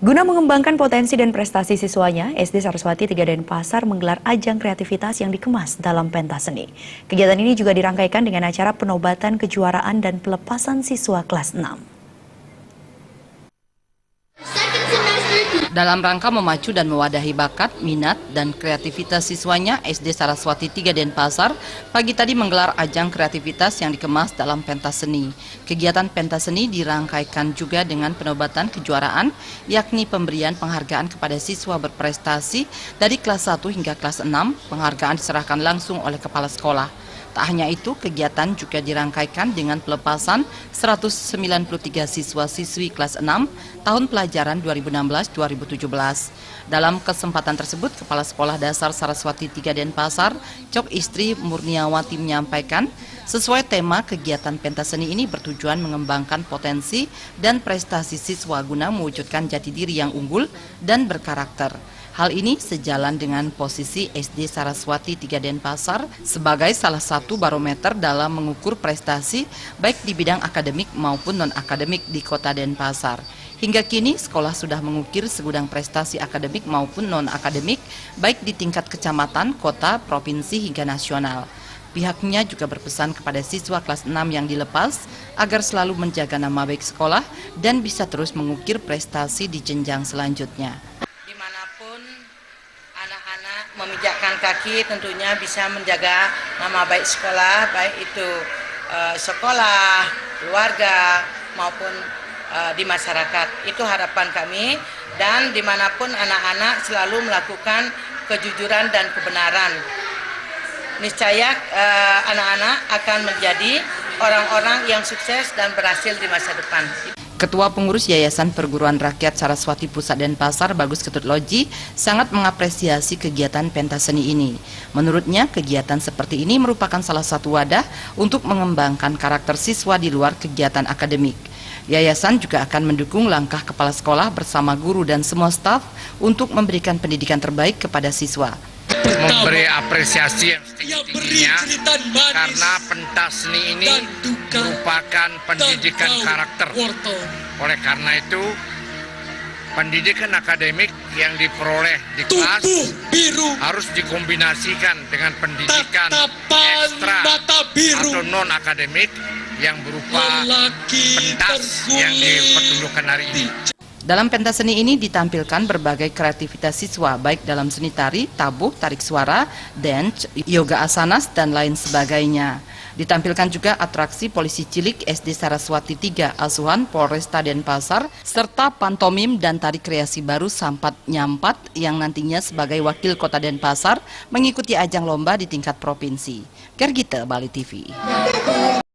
Guna mengembangkan potensi dan prestasi siswanya, SD Saraswati 3 Denpasar menggelar ajang kreativitas yang dikemas dalam pentas seni. Kegiatan ini juga dirangkaikan dengan acara penobatan kejuaraan dan pelepasan siswa kelas 6. Dalam rangka memacu dan mewadahi bakat, minat, dan kreativitas siswanya, SD Saraswati 3 Denpasar pagi tadi menggelar ajang kreativitas yang dikemas dalam pentas seni. Kegiatan pentas seni dirangkaikan juga dengan penobatan kejuaraan, yakni pemberian penghargaan kepada siswa berprestasi dari kelas 1 hingga kelas 6. Penghargaan diserahkan langsung oleh kepala sekolah. Tak hanya itu, kegiatan juga dirangkaikan dengan pelepasan 193 siswa-siswi kelas 6 tahun pelajaran 2016-2017. Dalam kesempatan tersebut, Kepala Sekolah Dasar Saraswati 3 Denpasar, Cok Istri Murniawati menyampaikan, sesuai tema kegiatan pentas seni ini bertujuan mengembangkan potensi dan prestasi siswa guna mewujudkan jati diri yang unggul dan berkarakter. Hal ini sejalan dengan posisi SD Saraswati 3 Denpasar sebagai salah satu barometer dalam mengukur prestasi baik di bidang akademik maupun non-akademik di Kota Denpasar. Hingga kini sekolah sudah mengukir segudang prestasi akademik maupun non-akademik baik di tingkat kecamatan, kota, provinsi hingga nasional. Pihaknya juga berpesan kepada siswa kelas 6 yang dilepas agar selalu menjaga nama baik sekolah dan bisa terus mengukir prestasi di jenjang selanjutnya. Dimanapun anak-anak memijakkan kaki tentunya bisa menjaga nama baik sekolah, baik itu sekolah, keluarga maupun di masyarakat. Itu harapan kami, dan dimanapun anak-anak selalu melakukan kejujuran dan kebenaran. Niscaya anak-anak akan menjadi orang-orang yang sukses dan berhasil di masa depan. Ketua Pengurus Yayasan Perguruan Rakyat Saraswati Pusat Denpasar, Bagus Ketut Loji, sangat mengapresiasi kegiatan pentas seni ini. Menurutnya, kegiatan seperti ini merupakan salah satu wadah untuk mengembangkan karakter siswa di luar kegiatan akademik. Yayasan juga akan mendukung langkah kepala sekolah bersama guru dan semua staf untuk memberikan pendidikan terbaik kepada siswa. Memberi apresiasi yang setinggi-tingginya karena pentas seni ini merupakan pendidikan karakter. Oleh karena itu, pendidikan akademik yang diperoleh di kelas harus dikombinasikan dengan pendidikan ekstra atau non-akademik yang berupa pentas yang dipertunjukkan hari ini. Dalam pentas seni ini ditampilkan berbagai kreativitas siswa, baik dalam seni tari, tabuh, tarik suara, dance, yoga asanas, dan lain sebagainya. Ditampilkan juga atraksi polisi cilik SD Saraswati 3 Asuhan Polresta Denpasar, serta pantomim dan tari kreasi baru Sampat Nyampat yang nantinya sebagai wakil Kota Denpasar mengikuti ajang lomba di tingkat provinsi. Gergita, Bali TV.